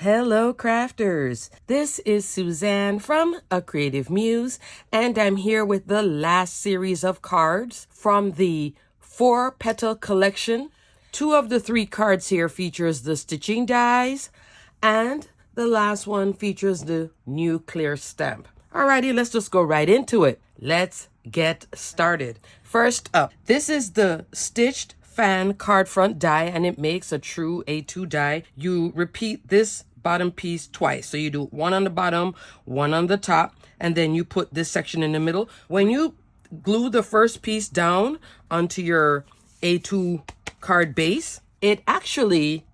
Hello crafters, this is Suzanne from A Creative Muse, and I'm here with the last series of cards from the Four Petal Collection. 2 of the 3 cards here features the stitching dies, and the last one features the new clear stamp. Alrighty, let's just go right into it. Let's get started. First up, this is the stitched fan card front die, and it makes a true A2 die. You repeat this bottom piece twice. So you do one on the bottom, one on the top, and then you put this section in the middle. When you glue the first piece down onto your A2 card base, it actually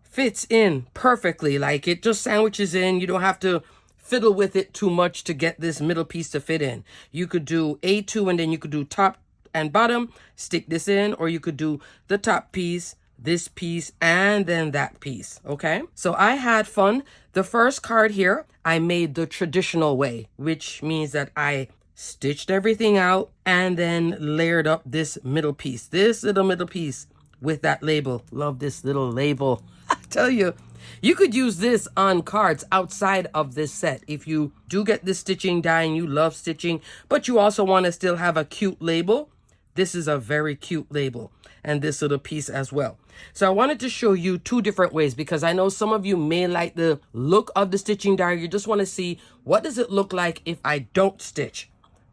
fits in perfectly. Like it just sandwiches in. You don't have to fiddle with it too much to get this middle piece to fit in. You could do A2 and then you could do top and bottom, stick this in, or you could do the top piece, this piece, and then that piece, okay? So I had fun. The first card here, I made the traditional way, which means that I stitched everything out and then layered up this middle piece, this little middle piece with that label. Love this little label. I tell you, you could use this on cards outside of this set. If you do get this stitching die and you love stitching, but you also want to still have a cute label, this is a very cute label, and this little piece as well. So I wanted to show you 2 different ways because I know some of you may like the look of the stitching die. You just want to see what does it look like if I don't stitch.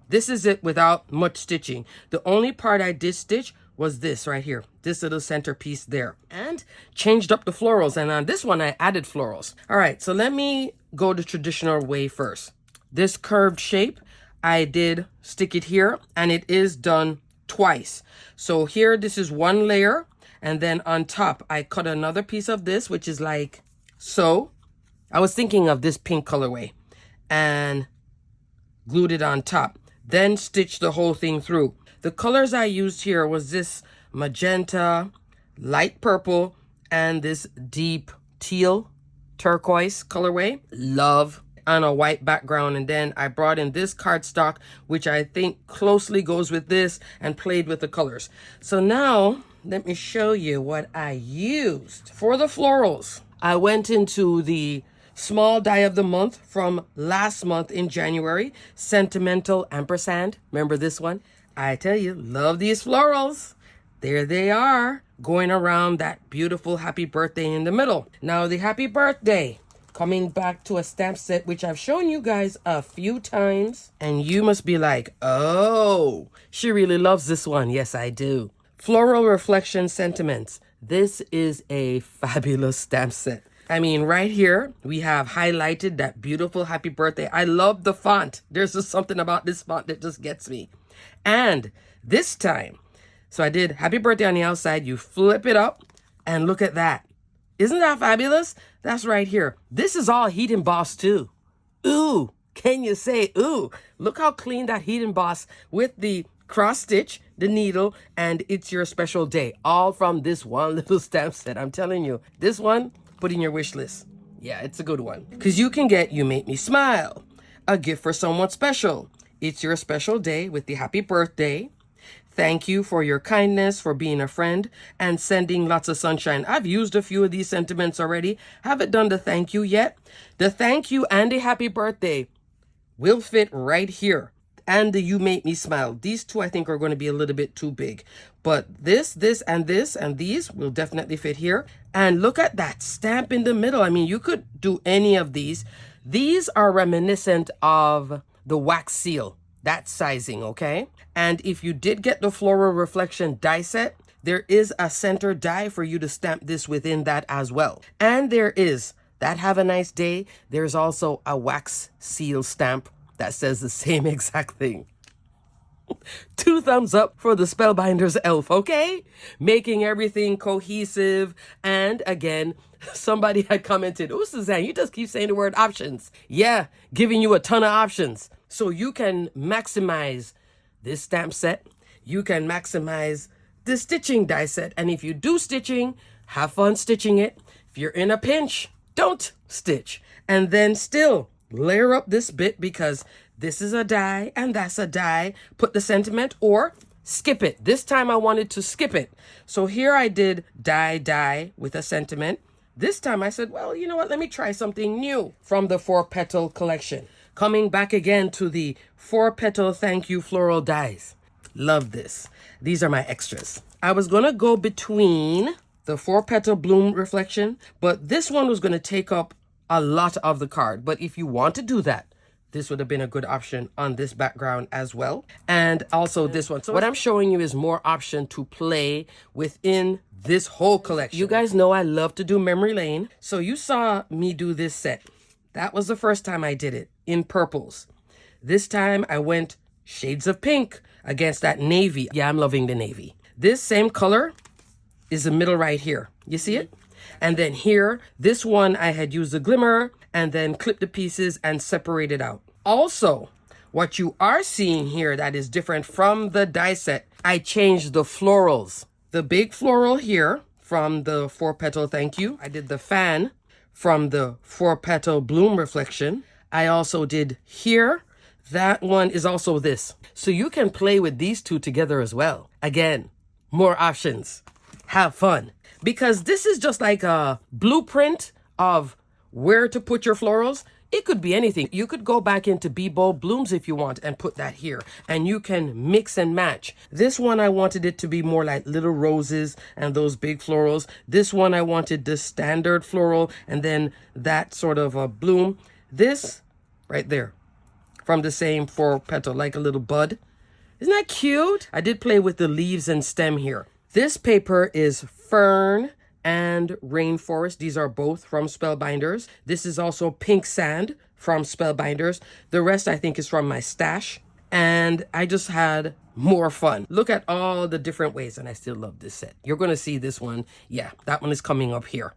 This is it without much stitching. The only part I did stitch was this right here, this little center piece there, and changed up the florals. And on this one, I added florals. All right, so let me go the traditional way first. This curved shape, I did stick it here, and it is done twice. So here, this is one layer, and then on top, I cut another piece of this, which is like so. I was thinking of this pink colorway, and glued it on top, then stitched the whole thing through. The colors I used here was this magenta, light purple, and this deep teal turquoise colorway. Love on a white background. And then I brought in this cardstock, which I think closely goes with this, and played with the colors. So now let me show you what I used. For the florals, I went into the small die of the month from last month in January, Sentimental Ampersand. Remember this one? I tell you, love these florals. There they are, going around that beautiful happy birthday in the middle. Now the happy birthday, coming back to a stamp set, which I've shown you guys a few times. And you must be like, oh, she really loves this one. Yes, I do. Floral Reflection Sentiments. This is a fabulous stamp set. I mean, right here, we have highlighted that beautiful happy birthday. I love the font. There's just something about this font that just gets me. And this time, so I did happy birthday on the outside. You flip it up and look at that. Isn't that fabulous? That's right here. This is all heat embossed too. Ooh, can you say ooh? Look how clean that heat embossed with the cross stitch, the needle, and it's your special day. All from this one little stamp set. I'm telling you, this one, put in your wish list. Yeah, it's a good one. Because you can get You Make Me Smile, a gift for someone special. It's your special day with the happy birthday. Thank you for your kindness, for being a friend, and sending lots of sunshine. I've used a few of these sentiments already. Haven't done the thank you yet. The thank you and the happy birthday will fit right here. And the You Make Me Smile. These 2 I think are going to be a little bit too big. But this, and these will definitely fit here. And look at that stamp in the middle. I mean, you could do any of these. These are reminiscent of the wax seal, that sizing, okay? And if you did get the Floral Reflection die set, there is a center die for you to stamp this within that as well. And there is that Have a Nice Day. There's also a wax seal stamp that says the same exact thing. 2 thumbs up for the Spellbinders elf, okay? Making everything cohesive. And again, somebody had commented, oh, Suzanne, you just keep saying the word options. Yeah, giving you a ton of options. So you can maximize this stamp set. You can maximize the stitching die set. And if you do stitching, have fun stitching it. If you're in a pinch, don't stitch. And then still layer up this bit because this is a die and that's a die. Put the sentiment or skip it. This time I wanted to skip it. So here I did die with a sentiment, This time I said, well, you know what? Let me try something new from the Four Petal Collection. Coming back again to the Four Petal Thank You Floral Dies. Love this. These are my extras. I was going to go between the Four Petal Bloom Reflection, but this one was going to take up a lot of the card. But if you want to do that, this would have been a good option on this background as well. And also this one. So what I'm showing you is more option to play within this whole collection. You guys know I love to do memory lane. So you saw me do this set. That was the first time I did it in purples. This time I went shades of pink against that navy. Yeah, I'm loving the navy. This same color is the middle right here. You see it? And then here, this one I had used the glimmer and then clipped the pieces and separated out. Also, what you are seeing here that is different from the die set, I changed the florals. The big floral here from the Four Petal Thank You. I did the fan from the Four Petal Bloom Reflection. I also did here. That one is also this. So you can play with these two together as well. Again, more options. Have fun. Because this is just like a blueprint of where to put your florals. It could be anything. You could go back into Be Bold Blooms if you want and put that here. And you can mix and match. This one, I wanted it to be more like little roses and those big florals. This one, I wanted the standard floral and then that sort of a bloom. This right there from the same Four Petal, like a little bud. Isn't that cute? I did play with the leaves and stem here. This paper is Fern and Rainforest. These are both from Spellbinders. This is also Pink Sand from Spellbinders. The rest I think is from my stash. And I just had more fun. Look at all the different ways, and I still love this set. You're going to see this one. Yeah, that one is coming up here.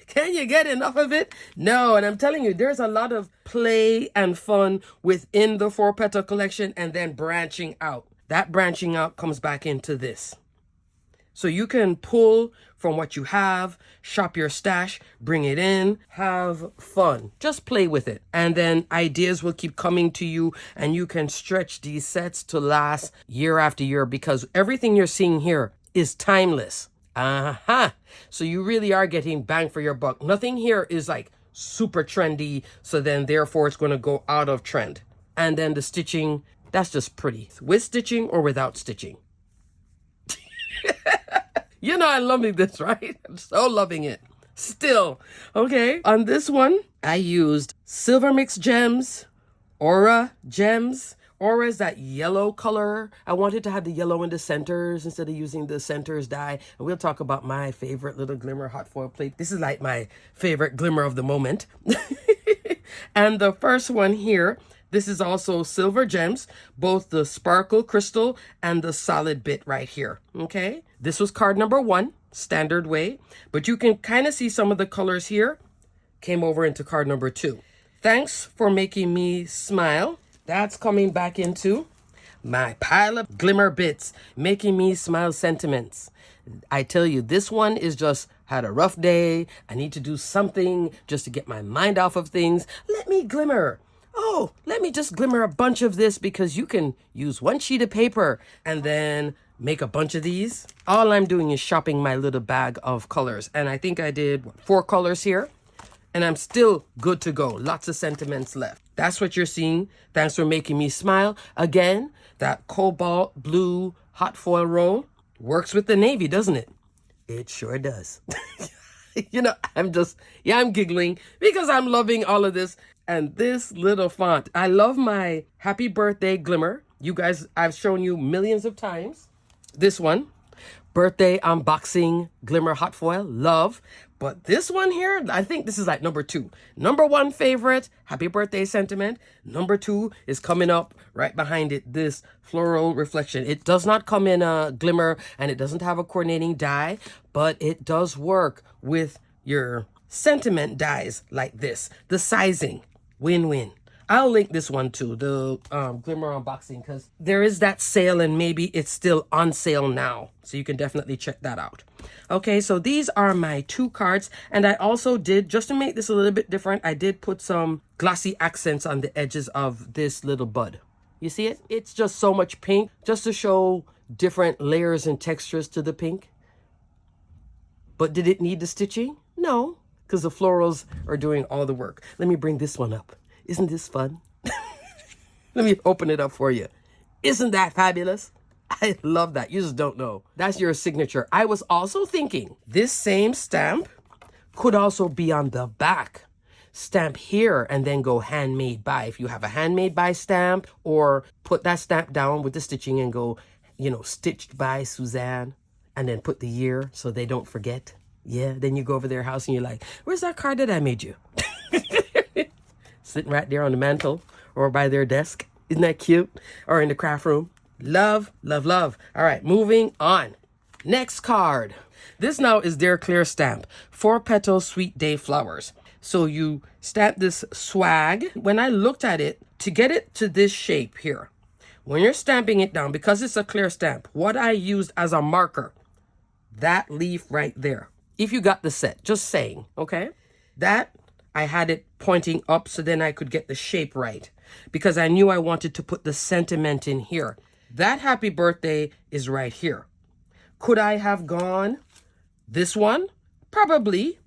Can you get enough of it? No, and I'm telling you, there's a lot of play and fun within the Four Petal Collection and then branching out. That branching out comes back into this. So you can pull from what you have, shop your stash, bring it in, have fun. Just play with it. And then ideas will keep coming to you and you can stretch these sets to last year after year because everything you're seeing here is timeless. So you really are getting bang for your buck. Nothing here is like super trendy. So then therefore it's going to go out of trend. And then the stitching, that's just pretty. With stitching or without stitching. You know I'm loving this, right? I'm so loving it. Still. Okay. On this one, I used Silver Mix Gems, Aura Gems. Aura is that yellow color. I wanted to have the yellow in the centers instead of using the centers dye. And we'll talk about my favorite little glimmer hot foil plate. This is like my favorite glimmer of the moment. And the first one here, this is also Silver Gems, both the sparkle crystal and the solid bit right here. Okay. This was card number 1, standard way. But you can kind of see some of the colors here came over into card number 2. Thanks for making me smile. That's coming back into my pile of glimmer bits, making me smile sentiments. I tell you, this one is just had a rough day. I need to do something just to get my mind off of things. Let me glimmer. Oh, let me just glimmer a bunch of this because you can use one sheet of paper and then make a bunch of these. All I'm doing is shopping my little bag of colors. And I think I did 4 colors here. And I'm still good to go. Lots of sentiments left. That's what you're seeing. Thanks for making me smile. Again, that cobalt blue hot foil roll works with the navy, doesn't it? It sure does. You know, I'm giggling because I'm loving all of this. And this little font. I love my Happy Birthday Glimmer. You guys, I've shown you millions of times. This one, Birthday Unboxing Glimmer Hot Foil. Love. But this one here, I think this is like number 2. Number 1 favorite, Happy Birthday Sentiment. Number 2 is coming up right behind it, this Floral Reflection. It does not come in a glimmer and it doesn't have a coordinating die, but it does work with your sentiment dies like this. The sizing, win-win. I'll link this one too, the Glimmer Unboxing, because there is that sale and maybe it's still on sale now. So you can definitely check that out. Okay, so these are my 2 cards. And I also did, just to make this a little bit different, I did put some glossy accents on the edges of this little bud. You see it? It's just so much pink, just to show different layers and textures to the pink. But did it need the stitching? No, because the florals are doing all the work. Let me bring this one up. Isn't this fun? Let me open it up for you. Isn't that fabulous? I love that. You just don't know. That's your signature. I was also thinking this same stamp could also be on the back. Stamp here and then go handmade by. If you have a handmade by stamp, or put that stamp down with the stitching and go, you know, stitched by Suzanne, and then put the year so they don't forget. Yeah, then you go over their house and you're like, where's that card that I made you? Sitting right there on the mantle or by their desk. Isn't that cute? Or in the craft room. Love, love, love. All right, moving on. Next card. This now is their clear stamp. 4 Petal Sweet Day Flowers. So you stamp this swag. When I looked at it, to get it to this shape here, when you're stamping it down, because it's a clear stamp, what I used as a marker, that leaf right there. If you got the set, just saying, okay? That, I had it pointing up so then I could get the shape right, because I knew I wanted to put the sentiment in here. That happy birthday is right here. Could I have gone this one? Probably.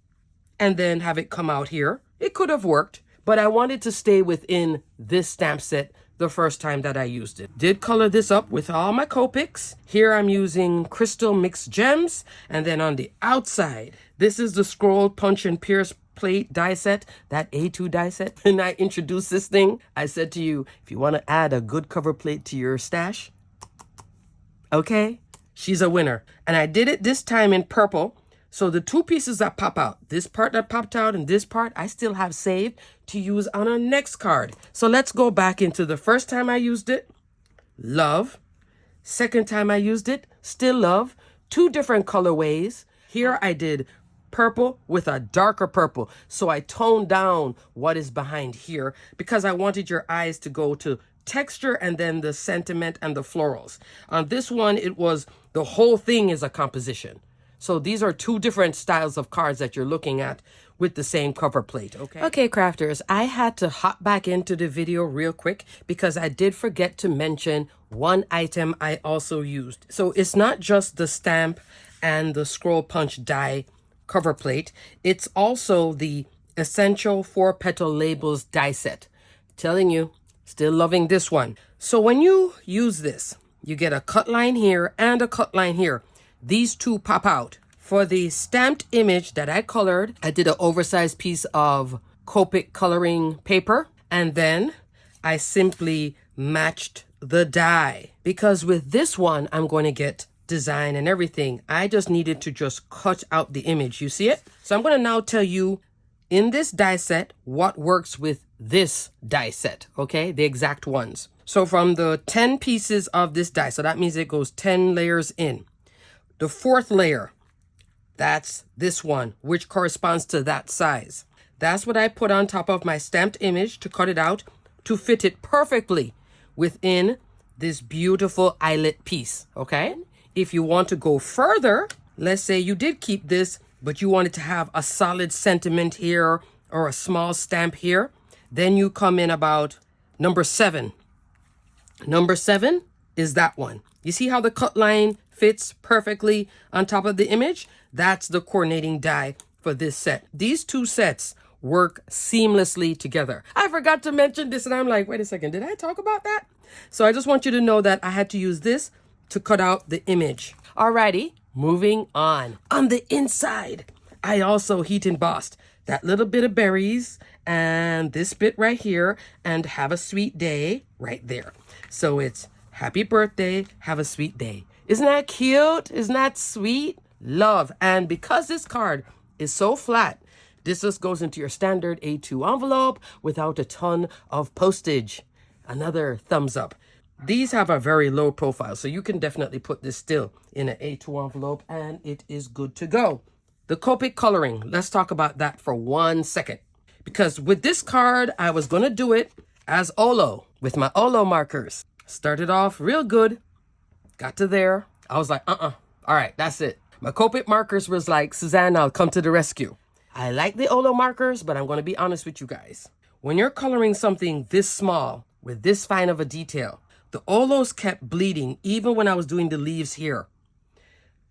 And then have it come out here. It could have worked, but I wanted to stay within this stamp set the first time that I used it. Did color this up with all my Copics. Here I'm using Crystal Mixed Gems. And then on the outside, this is the Scroll Punch and Pierce plate die set, that A2 die set. When I introduced this thing, I said to you, if you want to add a good cover plate to your stash, okay, she's a winner. And I did it this time in purple. So the two pieces that pop out, this part that popped out and this part, I still have saved to use on our next card. So let's go back into the first time I used it, love. Second time I used it, still love. Two different colorways. Here I did purple with a darker purple. So I toned down what is behind here because I wanted your eyes to go to texture and then the sentiment and the florals. On this one, it was the whole thing is a composition. So these are two different styles of cards that you're looking at with the same cover plate, okay? Okay, crafters, I had to hop back into the video real quick because I did forget to mention one item I also used. So it's not just the stamp and the scroll punch die cover plate. It's also the Essential 4 Petal Labels die set. Telling you, still loving this one. So when you use this, you get a cut line here and a cut line here. These two pop out. For the stamped image that I colored, I did an oversized piece of Copic coloring paper, and then I simply matched the die. Because with this one, I'm going to get design and everything. I just needed to just cut out the image. You see it? So I'm going to now tell you in this die set what works with this die set, okay? The exact ones. So from the 10 pieces of this die, so that means it goes 10 layers in. The fourth layer, that's this one, which corresponds to that size. That's what I put on top of my stamped image to cut it out to fit it perfectly within this beautiful eyelet piece, okay? If you want to go further, let's say you did keep this, but you wanted to have a solid sentiment here or a small stamp here, then you come in about number 7. Number 7 is that one. You see how the cut line fits perfectly on top of the image? That's the coordinating die for this set. These two sets work seamlessly together. I forgot to mention this and I'm like, wait a second, did I talk about that? So I just want you to know that I had to use this to cut out the image. Alrighty, moving on. On the inside, I also heat embossed that little bit of berries and this bit right here and have a sweet day right there. So it's happy birthday, have a sweet day. Isn't that cute? Isn't that sweet? Love. And because this card is so flat, this just goes into your standard A2 envelope without a ton of postage. Another thumbs up. These have a very low profile, so you can definitely put this still in an A2 envelope and it is good to go. The Copic coloring, let's talk about that for 1 second. Because with this card, I was going to do it as Olo with my Olo markers. Started off real good. Got to there. I was like, all right, that's it. My Copic markers was like, Suzanne, I'll come to the rescue. I like the Olo markers, but I'm going to be honest with you guys. When you're coloring something this small with this fine of a detail, the Olos kept bleeding even when I was doing the leaves here.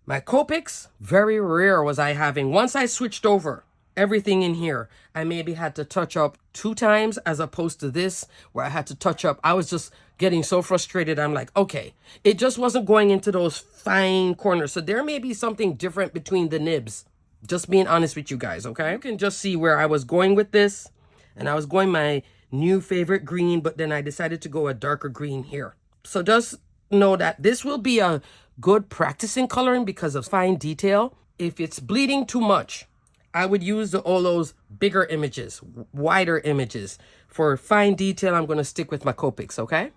My Copics, very rare was I having. Once I switched over everything in here, I maybe had to touch up 2 times as opposed to this where I had to touch up. I was just getting so frustrated. I'm like, okay, it just wasn't going into those fine corners. So there may be something different between the nibs. Just being honest with you guys, okay? You can just see where I was going with this. And I was going my new favorite green, but then I decided to go a darker green here. So just know that this will be a good practicing coloring because of fine detail. If it's bleeding too much, I would use all those bigger images, wider images. For fine detail, I'm going to stick with my Copics, okay?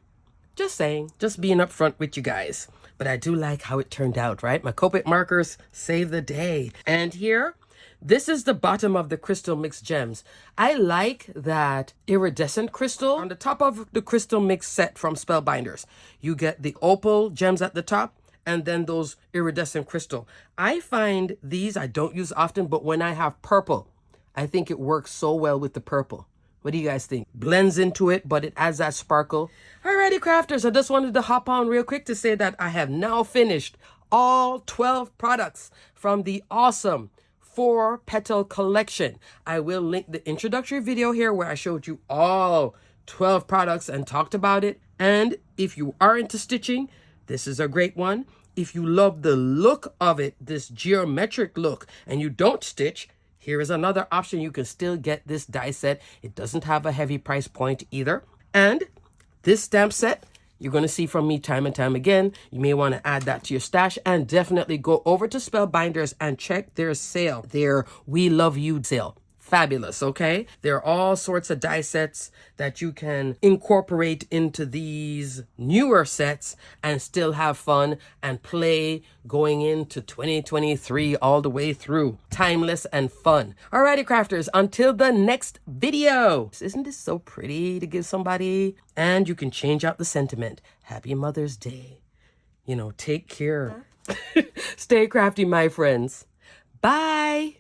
Just saying, just being upfront with you guys. But I do like how it turned out, right? My Copic markers save the day. And here, this is the bottom of the Crystal Mix Gems. I like that iridescent crystal. On the top of the Crystal Mix set from Spellbinders, you get the opal gems at the top and then those iridescent crystal. I find these I don't use often, but when I have purple, I think it works so well with the purple. What do you guys think? Blends into it, but it adds that sparkle. Alrighty, crafters, I just wanted to hop on real quick to say that I have now finished all 12 products from the awesome Four Petal Collection. I will link the introductory video here where I showed you all 12 products and talked about it. And if you are into stitching, this is a great one. If you love the look of it, this geometric look, and you don't stitch, here is another option. You can still get this die set. It doesn't have a heavy price point either. And this stamp set, you're going to see from me time and time again. You may want to add that to your stash and definitely go over to Spellbinders and check their sale, their We Love You sale. Fabulous, okay? There are all sorts of die sets that you can incorporate into these newer sets and still have fun and play going into 2023 all the way through. Timeless and fun. Alrighty, crafters, until the next video. Isn't this so pretty to give somebody? And you can change out the sentiment. Happy Mother's Day. You know, take care. Stay crafty, my friends. Bye.